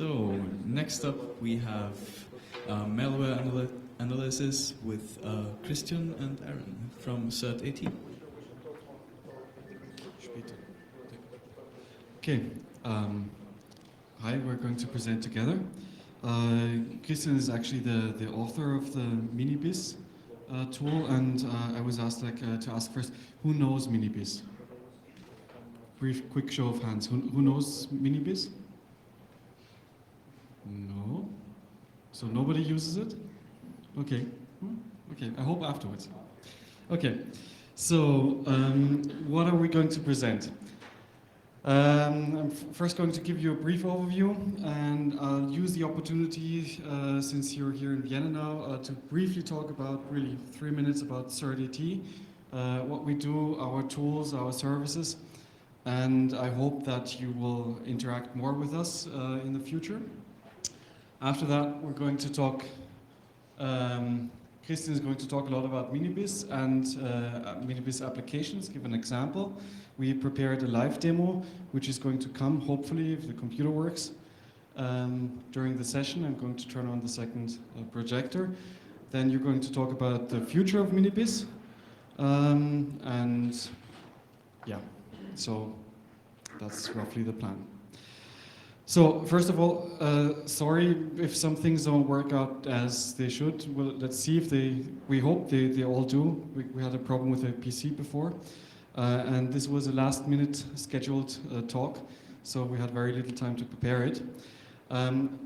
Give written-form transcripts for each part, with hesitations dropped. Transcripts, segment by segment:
So, next up we have malware analysis with Christian and Aaron from Cert 18. Okay, hi, we're going to present together. Christian is actually the author of the Minibis tool, and I was asked to ask first, who knows Minibis? Quick show of hands. Who knows Minibis? No. So nobody uses it? Okay. Okay, I hope afterwards. Okay, so what are we going to present? I'm first going to give you a brief overview, and I'll use the opportunity, since you're here in Vienna now, to briefly talk about, really 3 minutes, about CERT-AT, what we do, our tools, our services, and I hope that you will interact more with us in the future. After that, we're going to talk, Christian is going to talk a lot about Minibis and Minibis applications, give an example. We prepared a live demo, which is going to come, hopefully, if the computer works, during the session. I'm going to turn on the second projector. Then you're going to talk about the future of Minibis. And yeah, so that's roughly the plan. So first of all, sorry if some things don't work out as they should. Well, let's see if we hope they all do. We had a problem with the PC before. And this was a last-minute scheduled talk, so we had very little time to prepare it.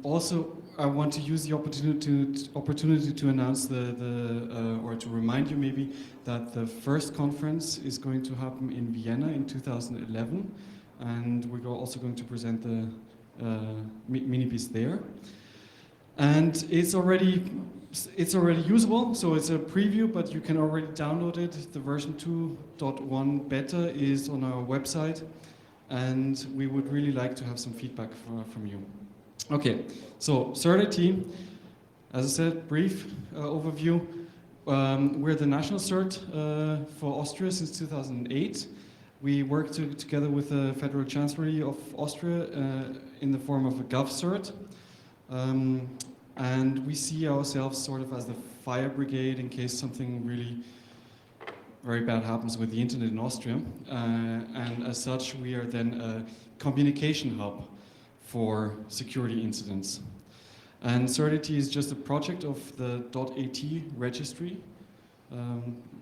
Also, I want to use the opportunity to announce or to remind you maybe that the first conference is going to happen in Vienna in 2011, and we're also going to present the Minibis there. And it's already usable, so it's a preview, but you can already download it. The version 2.1 beta is on our website, and we would really like to have some feedback from you. Okay, so CERT-AT, as I said, brief overview. We're the national cert for Austria since 2008. We work together with the Federal Chancellery of Austria in the form of a GovCert. And we see ourselves sort of as the fire brigade in case something really very bad happens with the internet in Austria. And as such, we are then a communication hub for security incidents. And CERT-AT is just a project of the .at registry,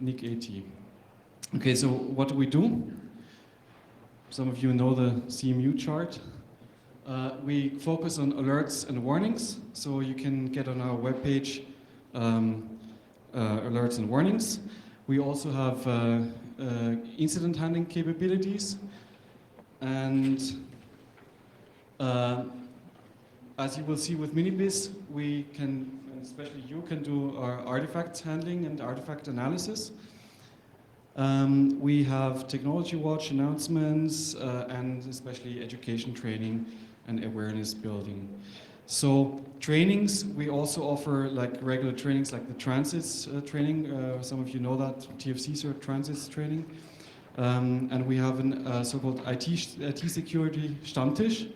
NIC.AT. Okay, so what do we do? Some of you know the CMU chart. We focus on alerts and warnings, so you can get on our webpage alerts and warnings. We also have incident handling capabilities, and as you will see with Minibis, we can, and especially you can do our artifact handling and artifact analysis. We have technology watch announcements and especially education training and awareness building. So trainings, we also offer like regular trainings like the transits training. Some of you know that, TFC cert transits training. And we have a so-called IT security Stammtisch,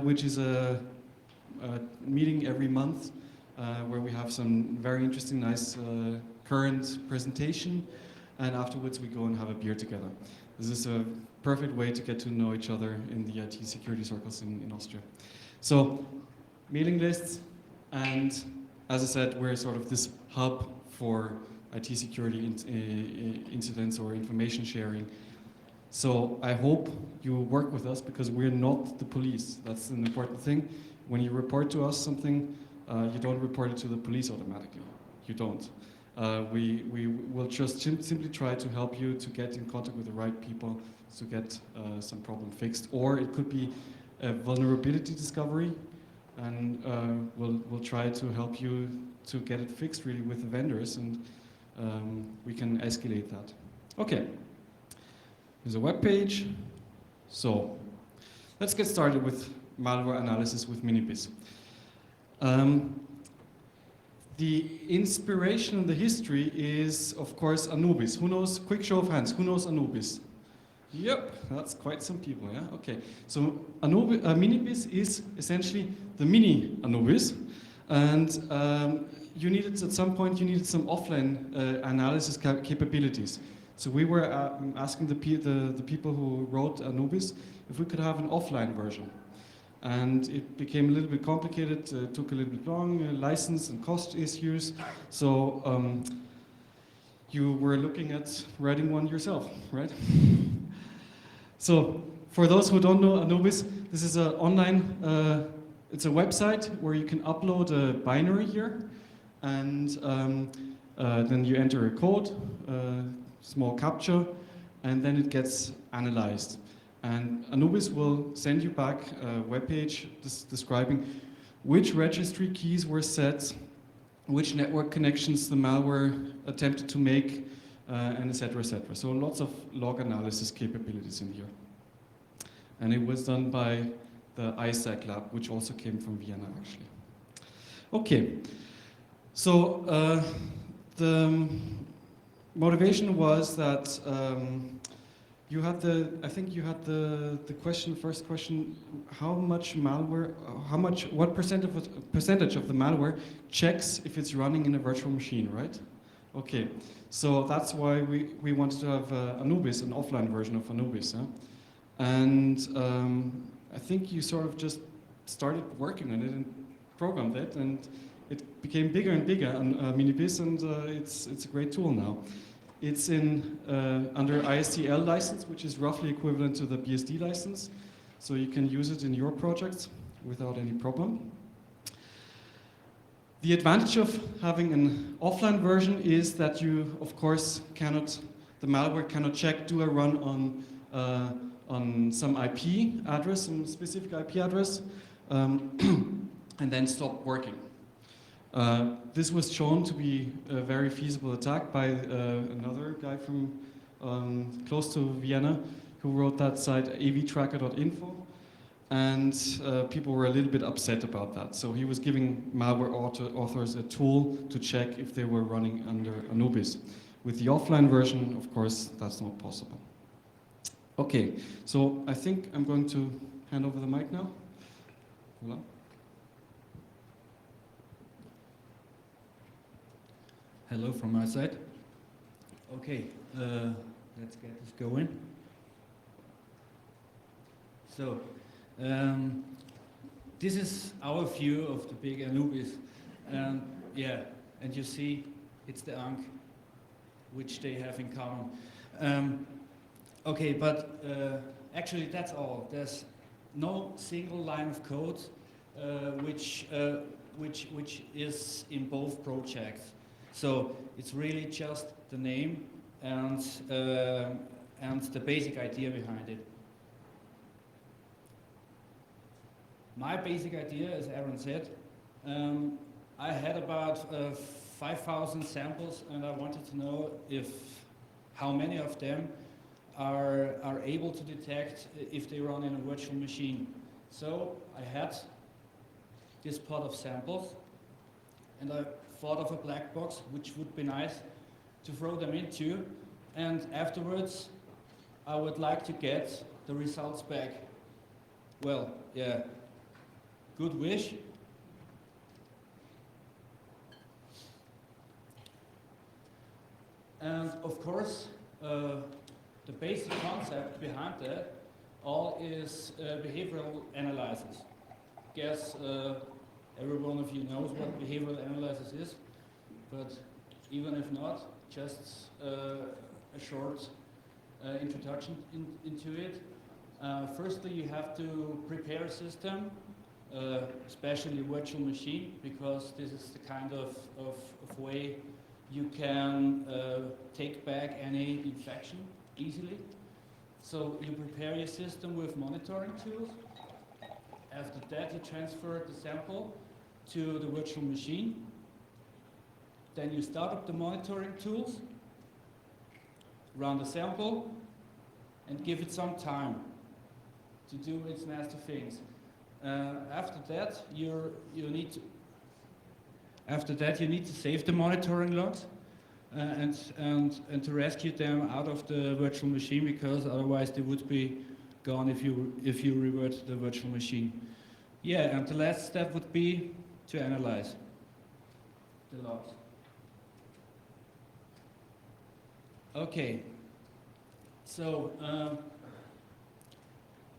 which is a meeting every month where we have some very interesting, nice current presentation, and afterwards we go and have a beer together. This is a perfect way to get to know each other in the IT security circles in Austria. So, mailing lists, and as I said, we're sort of this hub for IT security incidents or information sharing. So I hope you work with us, because we're not the police. That's an important thing. When you report to us something, you don't report it to the police automatically. You don't. We will just simply try to help you to get in contact with the right people to get some problem fixed. Or it could be a vulnerability discovery, and we'll try to help you to get it fixed really with the vendors, and we can escalate that. Okay, there's a web page. So let's get started with malware analysis with Minibis. The inspiration, the history is, of course, Anubis. Who knows, quick show of hands, who knows Anubis? Yep, that's quite some people, yeah? Okay, so Minibis is essentially the mini Anubis, and you needed, at some point, you needed some offline analysis capabilities. So we were asking the people who wrote Anubis if we could have an offline version. And it became a little bit complicated, took a little bit long, license and cost issues. So you were looking at writing one yourself, right? So for those who don't know Anubis, this is an online, it's a website where you can upload a binary here, and then you enter a code, small captcha, and then it gets analyzed. And Anubis will send you back a web page describing which registry keys were set, which network connections the malware attempted to make, and etc., etc. So lots of log analysis capabilities in here. And it was done by the ISAC lab, which also came from Vienna, actually. Okay, so the motivation was that you had I think you had the first question, how much malware, what percentage of the malware checks if it's running in a virtual machine, right? Okay, so that's why we wanted to have Anubis, an offline version of Anubis. Huh? And I think you sort of just started working on it and programmed it, and it became bigger and bigger on Minibis, and it's a great tool now. It's in under ISTL license, which is roughly equivalent to the BSD license, so you can use it in your projects without any problem. The advantage of having an offline version is that you, of course, the malware cannot check, do a run on some IP address, some specific IP address, and then stop working. This was shown to be a very feasible attack by another guy from close to Vienna who wrote that site avtracker.info, and people were a little bit upset about that. So he was giving malware authors a tool to check if they were running under Anubis. With the offline version, of course, that's not possible. Okay, so I think I'm going to hand over the mic now. Hello. Hello from my side. Okay, let's get this going. So, this is our view of the big Anubis. Yeah, and you see it's the Ankh, which they have in common. Okay, but actually that's all. There's no single line of code which is in both projects. So it's really just the name and the basic idea behind it. My basic idea, as Aaron said, I had about 5,000 samples, and I wanted to know how many of them are able to detect if they run in a virtual machine. So I had this pot of samples, and I thought of a black box, which would be nice to throw them into, and afterwards I would like to get the results back. Well, yeah, good wish. And of course, the basic concept behind that all is behavioral analysis. I guess every one of you knows what behavioral analysis is, but even if not, just a short introduction into it. Firstly, you have to prepare a system, especially a virtual machine, because this is the kind of way you can take back any infection easily. So you prepare your system with monitoring tools. After that, you transfer the sample to the virtual machine. Then you start up the monitoring tools, run the sample, and give it some time to do its nasty things. After that, you need to save the monitoring logs and to rescue them out of the virtual machine, because otherwise they would be gone if you revert the virtual machine. Yeah, and the last step would be to analyze the logs. Okay, so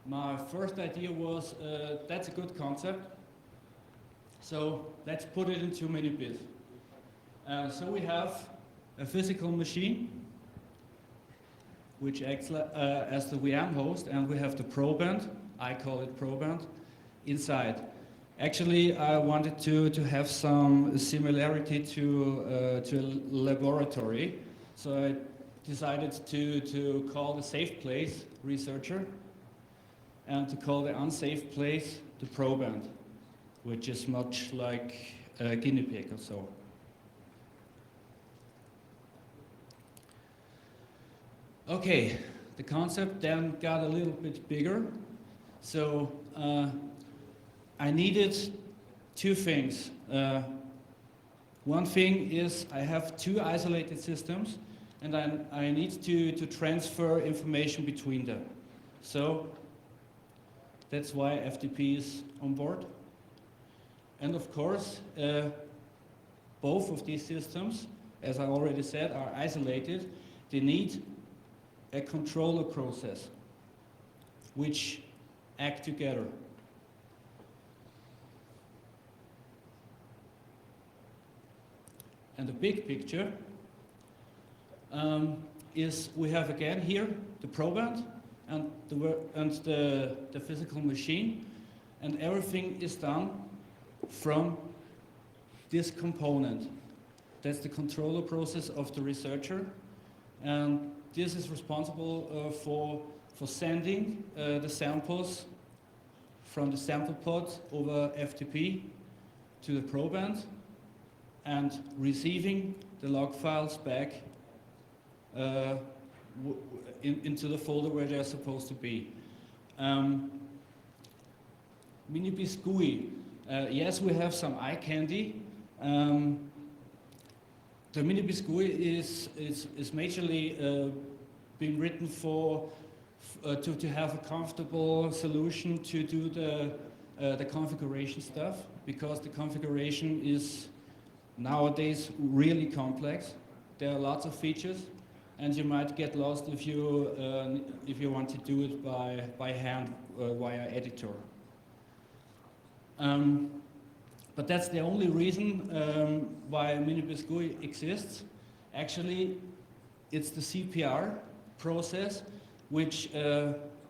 my first idea was that's a good concept, so let's put it into Minibis. So we have a physical machine which acts as the VM host, and we have the proband, I call it proband, inside. Actually, I wanted to have some similarity to a laboratory, so I decided to call the safe place researcher and to call the unsafe place the proband, which is much like a guinea pig or so. Okay, the concept then got a little bit bigger. So I needed two things. One thing is I have two isolated systems, and I need to transfer information between them. So that's why FTP is on board. And of course, both of these systems, as I already said, are isolated. They need a controller process which act together. And the big picture is we have again here the proband and the physical machine, and everything is done from this component. That's the controller process of the researcher, and this is responsible for sending the samples from the sample pod over FTP to the proband and receiving the log files back into the folder where they're supposed to be. Minibis GUI. Yes, we have some eye candy. The Minibis GUI is majorly being written to have a comfortable solution to do the configuration stuff, because the configuration is nowadays really complex. There are lots of features, and you might get lost if you want to do it by hand via editor. But that's the only reason why Minibis GUI exists. Actually, it's the CPR process which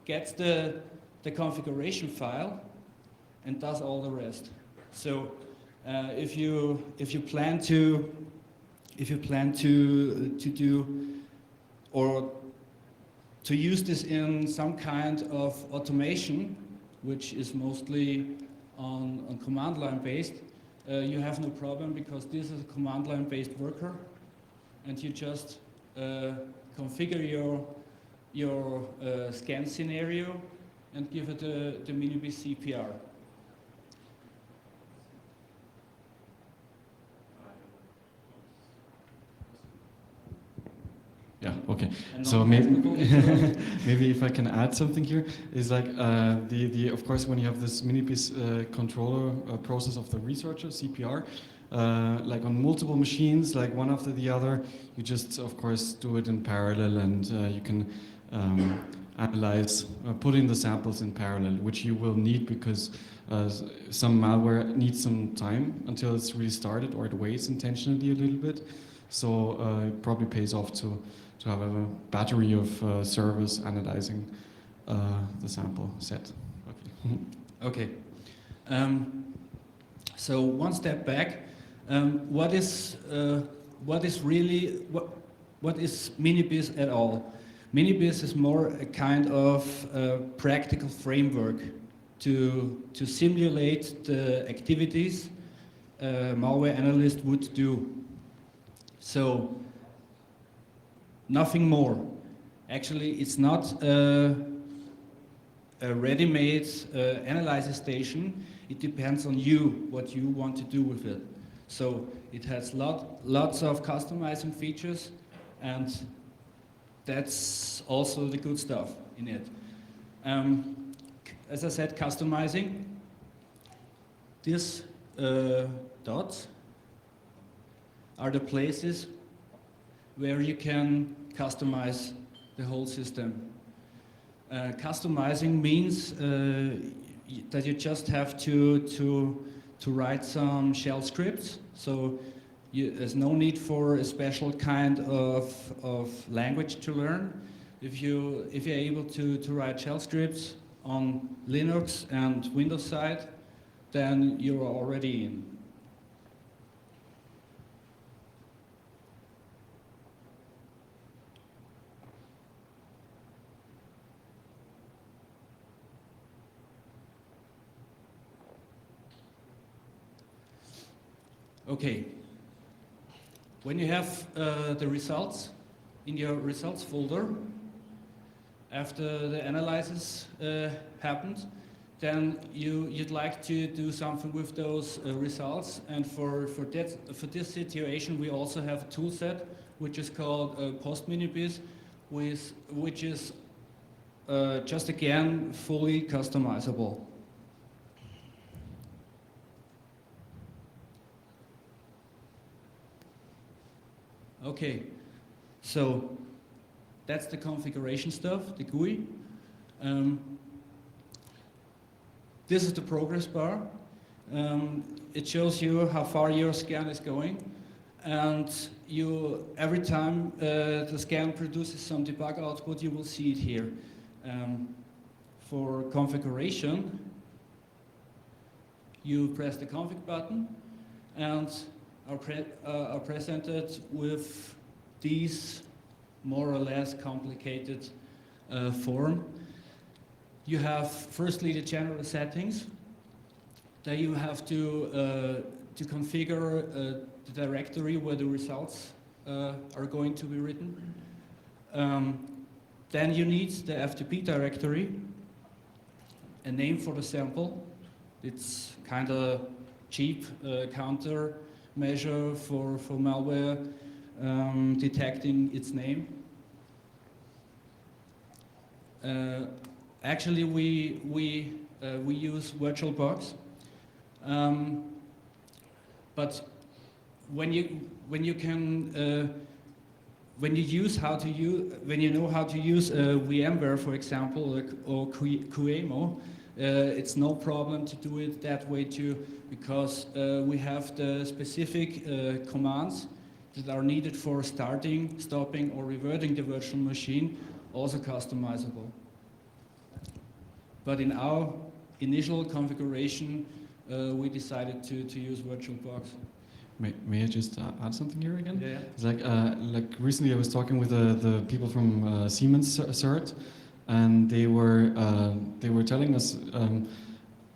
gets the configuration file and does all the rest. So if you plan to do or to use this in some kind of automation, which is mostly on command line based, you have no problem, because this is a command line based worker, and you just configure your scan scenario and give it the Minibis CPR. Yeah, okay. And So not maybe, technical. maybe if I can add something here, is like of course, when you have this Minibis controller process of the researcher, CPR, like on multiple machines, like one after the other, you just, of course, do it in parallel, and you can analyze, put in the samples in parallel, which you will need because some malware needs some time until it's really started, or it waits intentionally a little bit. So it probably pays off to have a battery of servers analyzing the sample set. Okay. So one step back. What is Minibis at all? Minibis is more a kind of practical framework to simulate the activities a malware analyst would do. So nothing more. Actually, it's not a ready-made analysis station. It depends on you, what you want to do with it. So it has lots of customizing features, and that's also the good stuff in it. As I said, customizing. These dots are the places where you can customize the whole system. Customizing means that you just have to write some shell scripts. So there's no need for a special kind of language to learn. If you're able to write shell scripts on Linux and Windows side, then you're already in. Okay. When you have the results in your results folder, after the analysis happened, then you'd like to do something with those results. And for this situation, we also have a tool set which is called post Minibis, which is just again fully customizable. Okay, so that's the configuration stuff, the GUI. This is the progress bar. It shows you how far your scan is going, and every time the scan produces some debug output, you will see it here. For configuration, you press the config button, and are presented with these more or less complicated form. You have firstly the general settings. Then you have to configure the directory where the results are going to be written. Then you need the FTP directory, a name for the sample. It's kind of cheap countermeasure for malware detecting its name. Actually, we use VirtualBox, but when you know how to use VMware, for example, or QEMU, it's no problem to do it that way too, because we have the specific commands that are needed for starting, stopping, or reverting the virtual machine, also customizable. But in our initial configuration, we decided to use VirtualBox. May I just add something here again? Yeah. It's like recently I was talking with the people from Siemens CERT, and they were telling us,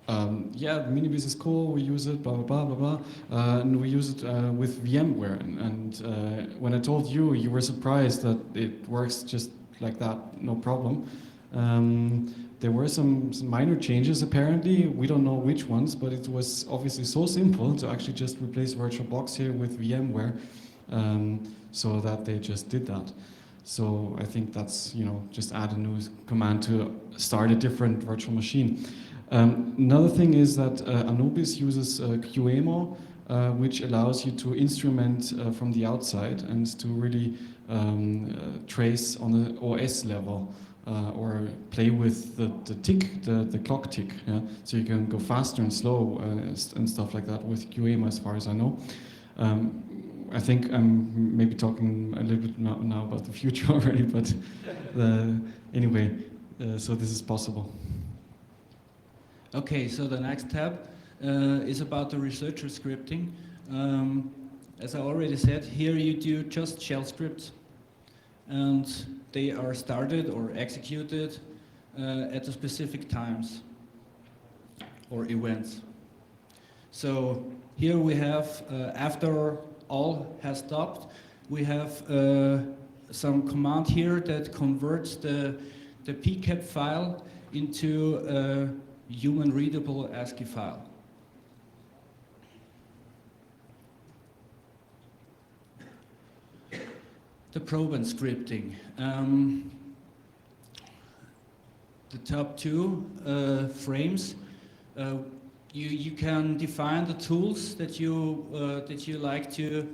yeah, Minibis is cool, we use it, blah blah blah blah blah, and we use it with VMware. And when I told you, you were surprised that it works just like that, no problem. There were some minor changes apparently, we don't know which ones, but it was obviously so simple to actually just replace VirtualBox here with VMware, so that they just did that. So I think that's, just add a new command to start a different virtual machine. Another thing is that Anubis uses QEMU, which allows you to instrument from the outside and to really trace on the OS level. Or play with the tick, the clock tick, yeah? So you can go faster and slow and stuff like that with QEMU, as far as I know. I think I'm maybe talking a little bit now about the future already, but anyway, so this is possible. Okay, so the next tab is about the researcher scripting. As I already said, here you do just shell scripts, and they are started or executed at the specific times or events. So here we have, after all has stopped, we have some command here that converts the PCAP file into a human readable ASCII file. the probe and scripting. The top two frames, you can define the tools that you like to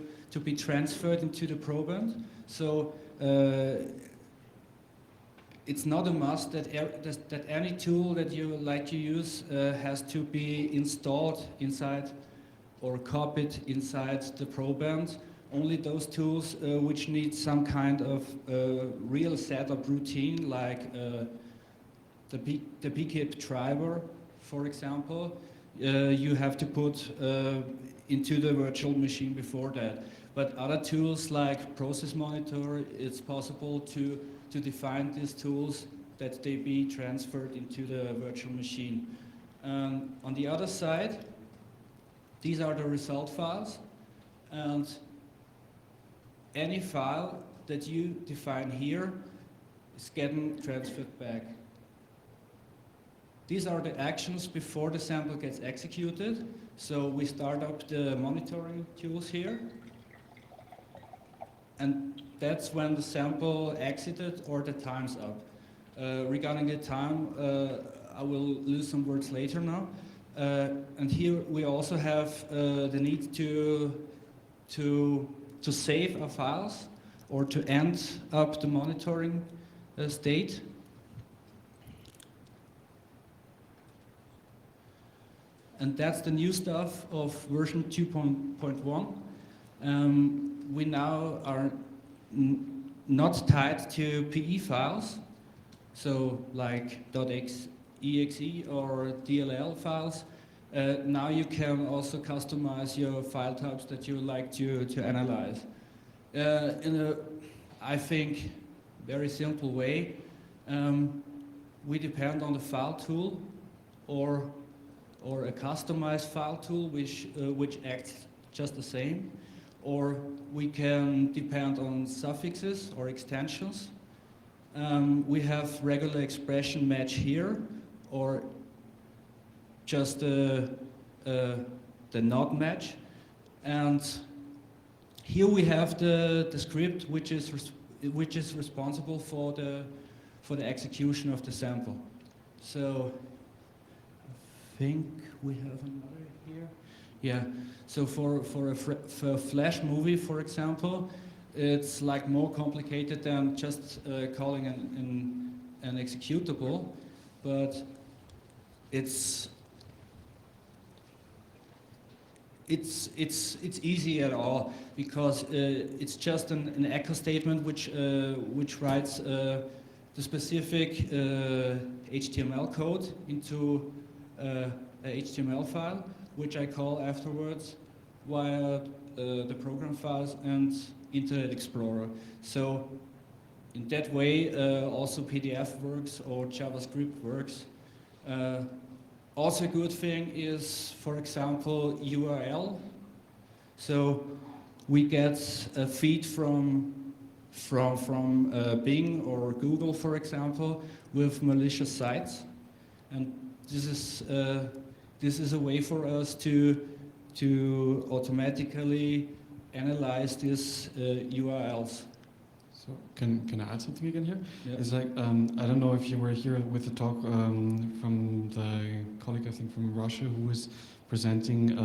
be transferred into the proband. So it's not a must that any tool that you like to use has to be installed inside or copied inside the proband. Only those tools which need some kind of real setup routine, like the PKIP driver, for example, you have to put into the virtual machine before that. But other tools like Process Monitor, it's possible to define these tools that they be transferred into the virtual machine. On the other side, these are the result files, and any file that you define here is getting transferred back. These are the actions before the sample gets executed. So we start up the monitoring tools here, and that's when the sample exited or the time's up. Regarding the time, I will lose some words later now. And here we also have the need to save our files or to end up the monitoring state. And that's the new stuff of version 2.1. We now are not tied to PE files, so like .exe or DLL files. Now you can also customize your file types that you like to analyze. In a, I think, very simple way, we depend on the file tool or a customized file tool which acts just the same, or we can depend on suffixes or extensions. We have regular expression match here, or just the not match, and here we have the script which is responsible for the execution of the sample. So I think we have another here. Yeah. So for a Flash movie, for example, it's like more complicated than just calling an executable, but it's easy at all, because it's just an echo statement which writes the specific HTML code into a HTML file, which I call afterwards via the program files and Internet Explorer. So in that way, also PDF works or JavaScript works. Also a good thing is, for example, URL. So we get a feed from Bing or Google, for example, with malicious sites, and this is a way for us to automatically analyze these URLs. So can I add something again here? Yeah. It's like, I don't know if you were here with the talk from the colleague, I think from Russia, who was presenting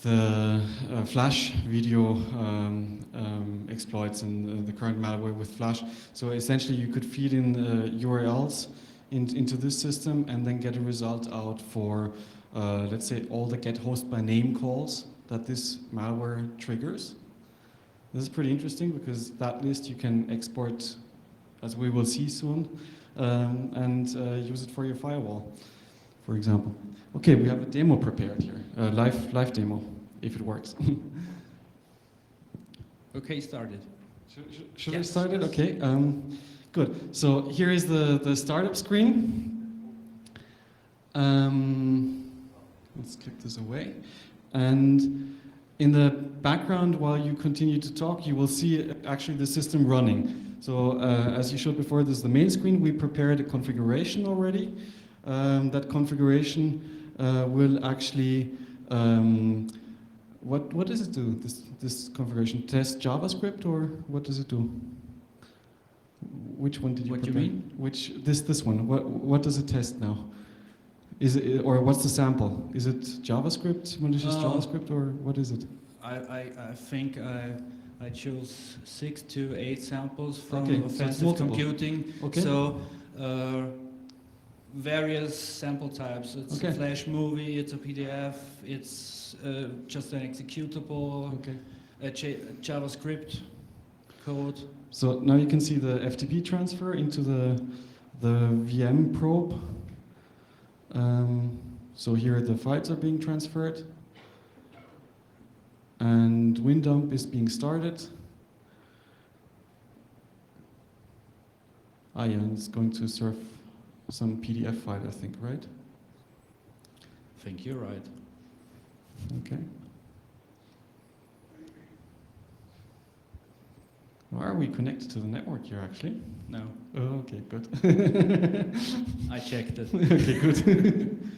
the Flash video exploits and the current malware with Flash. So essentially you could feed in URLs into this system and then get a result out for, let's say, all the get host by name calls that this malware triggers. This is pretty interesting because that list you can export, as we will see soon, and use it for your firewall, for example. Okay, we have a demo prepared here, a live demo, if it works. Okay, started. Should we start it? Okay, good. So here is the startup screen. Let's click this away. And in the background, while you continue to talk, you will see actually the system running. So as you showed before, this is the main screen. We prepared a configuration already. That configuration will actually What does it do, this configuration? Test JavaScript, or what does it do? Which one did you What prepare? you mean? Which, this one, what does it test now? Is it, or what's the sample? Is it JavaScript, malicious JavaScript, or what is it? I think I chose 6 to 8 samples from Okay, so it's offensive multiple. computing. Okay. So various sample types. It's Okay. a Flash movie, it's a PDF, it's just an executable, Okay. a JavaScript code. So now you can see the FTP transfer into the VM probe. So here the files are being transferred, and WinDump is being started. Ah, yeah, and it's going to serve some PDF file, I think, right? I think you're right. Okay. Well, are we connected to the network here, actually? No, Oh, okay, good. I checked it. Okay, good.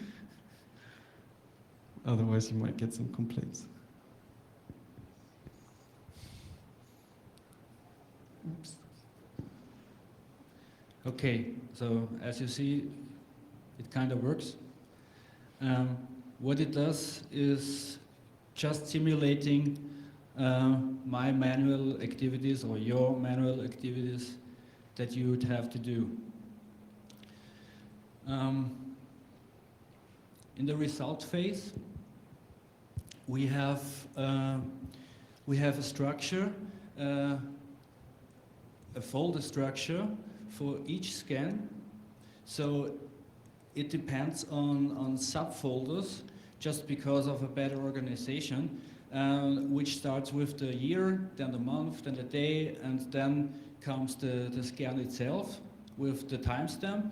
Otherwise, you might get some complaints. Oops. Okay, so as you see, it kind of works. What it does is just simulating my manual activities or your manual activities that you would have to do. In the result phase, we have a structure, a folder structure for each scan. So it depends on subfolders, just because of a better organization, which starts with the year, then the month, then the day, and then comes the scan itself with the timestamp.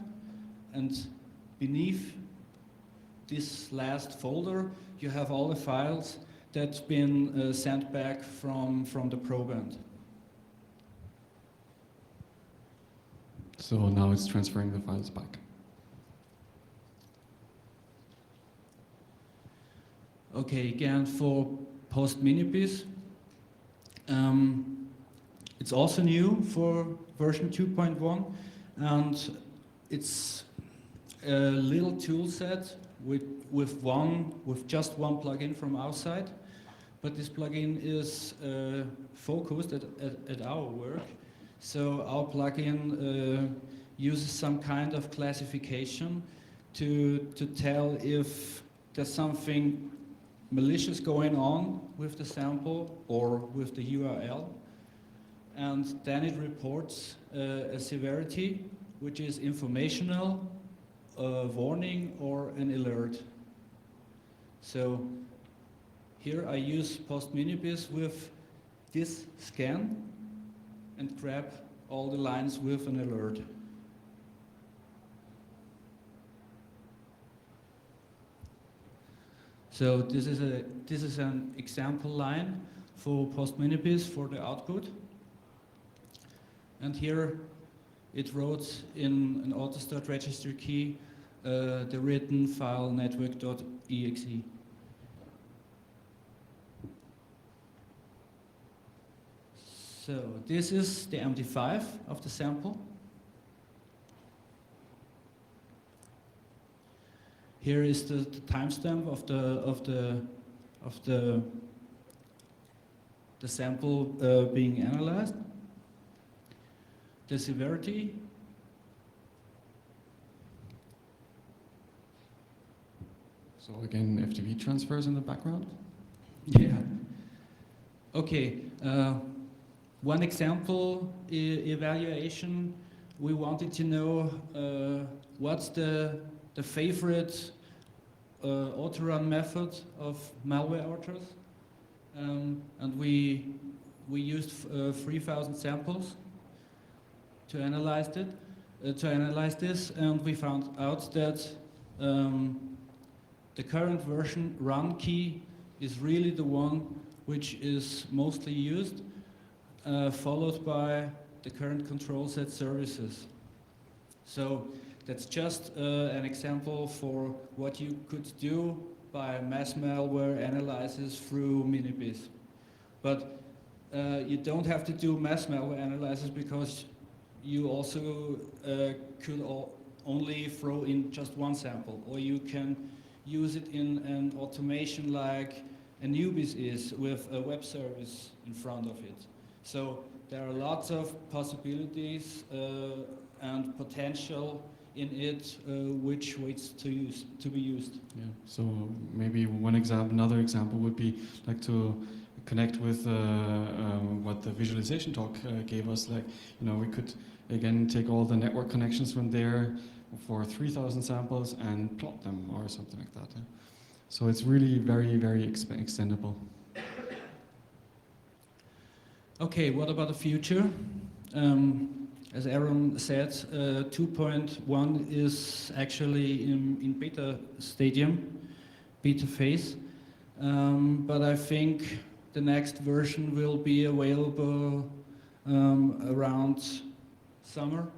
And beneath this last folder, you have all the files that's been sent back from the proband. So now it's transferring the files back. Okay, again for post Minibis, it's also new for version 2.1, and it's a little tool set with just one plugin from our side, but this plugin is focused at our work. So our plugin uses some kind of classification to tell if there's something malicious going on with the sample or with the URL, and then it reports a severity, which is informational, a warning, or an alert. So here I use post Minibis with this scan and grab all the lines with an alert. So this is an example line for post Minibis for the output. And here it wrote in an AutoStart register key the written file network.exe. So this is the MD5 of the sample. Here is the timestamp of the sample being analyzed. The severity. So again, FTP transfers in the background. Yeah. Okay. One example evaluation. We wanted to know what's the favorite auto-run method of malware authors, and we used 3,000 samples to analyze this, and we found out that the current version run key is really the one which is mostly used, followed by the current control set services. So that's just an example for what you could do by mass malware analysis through Minibis. But you don't have to do mass malware analysis because you also could only throw in just one sample, or you can use it in an automation like a Newbis is with a web service in front of it. So there are lots of possibilities and potential in it which waits to be used. Yeah. So maybe another example would be like to connect with what the visualization talk gave us. Like, you know, we could again take all the network connections from there for 3,000 samples and plot them or something like that. Yeah? So it's really very, very extendable. Okay, what about the future? As Aaron said, 2.1 is actually in beta phase. But I think the next version will be available around summer,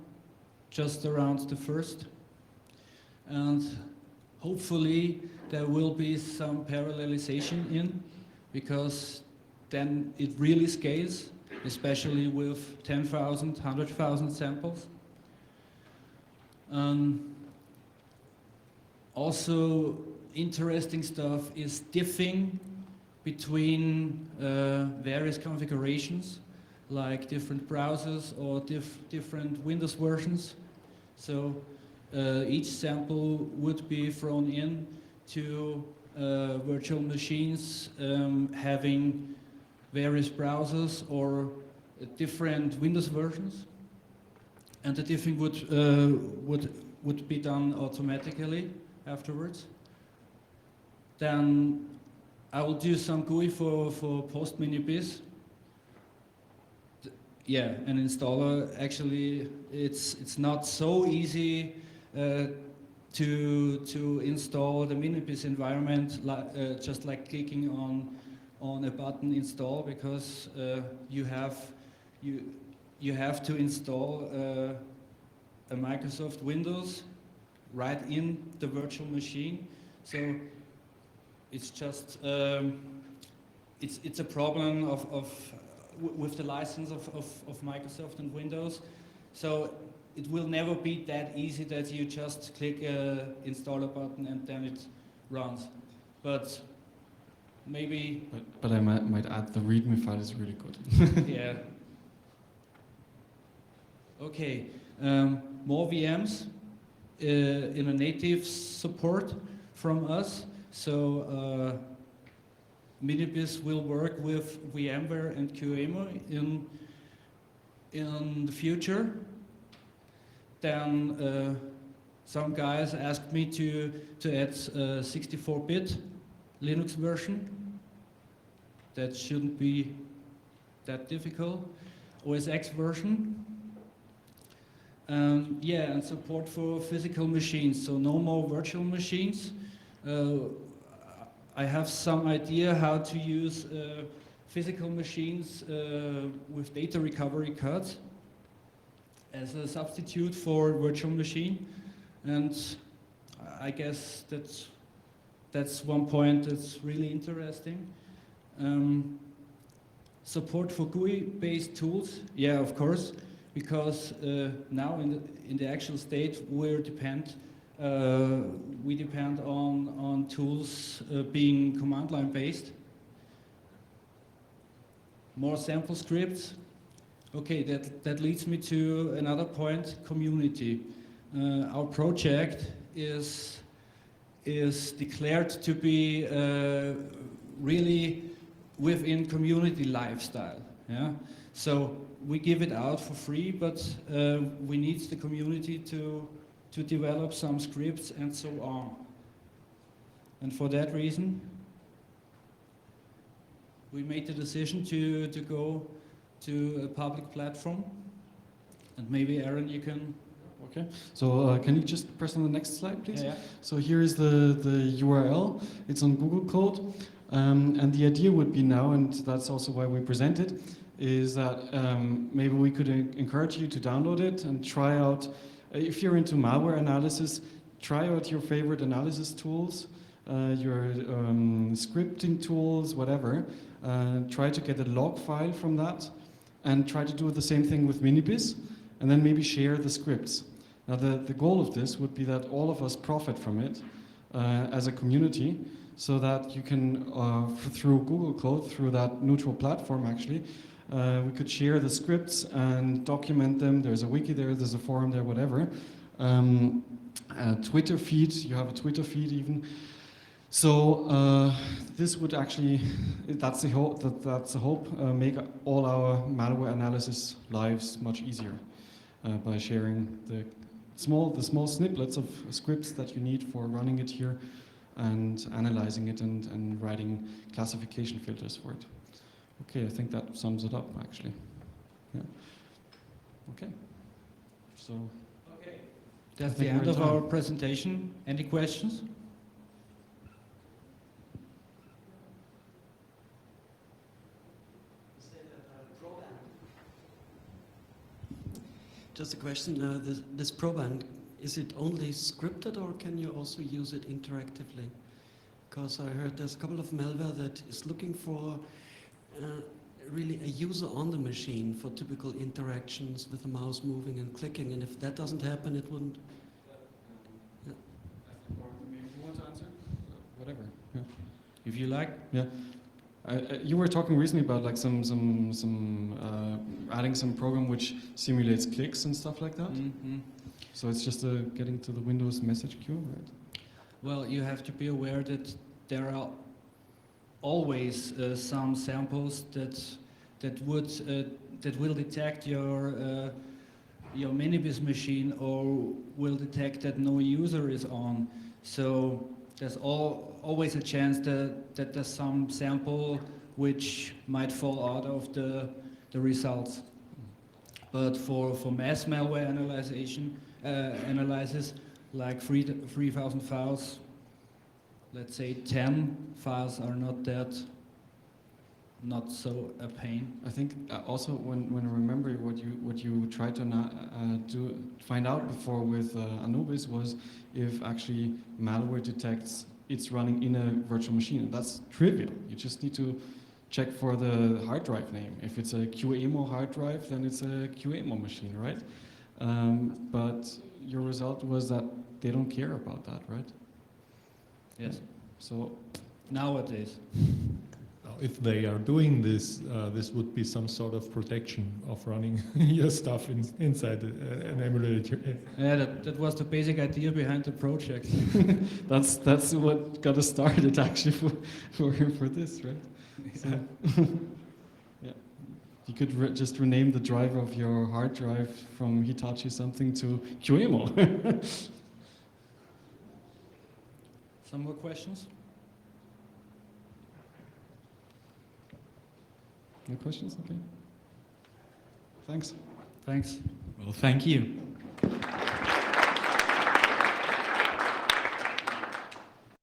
just around the 1st. And hopefully there will be some parallelization in, because then it really scales, especially with 10,000, 100,000 samples. Also interesting stuff is diffing between various configurations, like different browsers or different Windows versions. So each sample would be thrown in to virtual machines having various browsers or different Windows versions, and the diffing would be done automatically afterwards. Then I will do some GUI for post Minibis. Yeah, an installer, actually it's not so easy to install the Minibis environment just like clicking on a button install, because you have to install a Microsoft Windows right in the virtual machine. So it's just it's a problem with the license of Microsoft and Windows. So it will never be that easy that you just click a installer button and then it runs. But maybe. But I might add the README file is really good. Yeah. Okay. More VMs in a native support from us. So Minibis will work with VMware and QEMU in the future. Then some guys asked me to add 64-bit Linux version. That shouldn't be that difficult. OS X version. Yeah, and support for physical machines. So no more virtual machines. I have some idea how to use physical machines with data recovery cards as a substitute for virtual machine, and I guess that's one point that's really interesting. Support for GUI-based tools, yeah, of course, because now in the actual state we depend on tools being command line based. More sample scripts. Okay, that leads me to another point: community. Our project is declared to be really within community lifestyle. Yeah, so we give it out for free, but we need the community to develop some scripts and so on. And for that reason, we made the decision to go to a public platform. And maybe Aaron, you can. Okay. So can you just press on the next slide, please? Yeah. So here is the URL. It's on Google Code, and the idea would be now, and that's also why we present it, is that maybe we could encourage you to download it and try out. If you're into malware analysis, try out your favorite analysis tools your scripting tools, whatever. Try to get a log file from that, and try to do the same thing with Minibis, and then maybe share the scripts. Now the goal of this would be that all of us profit from it as a community, so that you can, through Google Code, through that neutral platform actually, we could share the scripts and document them. There's a wiki there, there's a forum there, whatever. A Twitter feed, you have a Twitter feed even. So this would actually, that's the hope, make all our malware analysis lives much easier by sharing the small snippets of scripts that you need for running it here and analyzing it and writing classification filters for it. Okay, I think that sums it up actually. Yeah. Okay. So. Okay. That's the end of our presentation. Any questions? Just a question, this proband, is it only scripted or can you also use it interactively? Because I heard there's a couple of malware that is looking for really a user on the machine for typical interactions with the mouse moving and clicking, and if that doesn't happen, it wouldn't. Yeah. If you want to answer, whatever. Yeah. If you like. Yeah. You were talking recently about like some adding some program which simulates clicks and stuff like that. Mm-hmm. So it's just getting to the Windows message queue, right? Well, you have to be aware that there are always some samples that will detect your Minibis machine or will detect that no user is on. So there's always a chance that there's some sample which might fall out of the results. But for mass malware analysis, like 3,000 files, let's say 10 files are not so a pain. I think also when I remember what you tried to find out before with Anubis was if actually malware detects it's running in a virtual machine. And that's trivial. You just need to check for the hard drive name. If it's a QEMO hard drive, then it's a QEMO machine, right? But your result was that they don't care about that, right? Yes. So nowadays. Now, if they are doing this, this would be some sort of protection of running your stuff inside an emulator. Yeah, that was the basic idea behind the project. that's what got us started actually for this, right? So, yeah, you could just rename the driver of your hard drive from Hitachi something to QEMO. Some more questions? No questions? Okay. Thanks. Thanks. Well, thank you.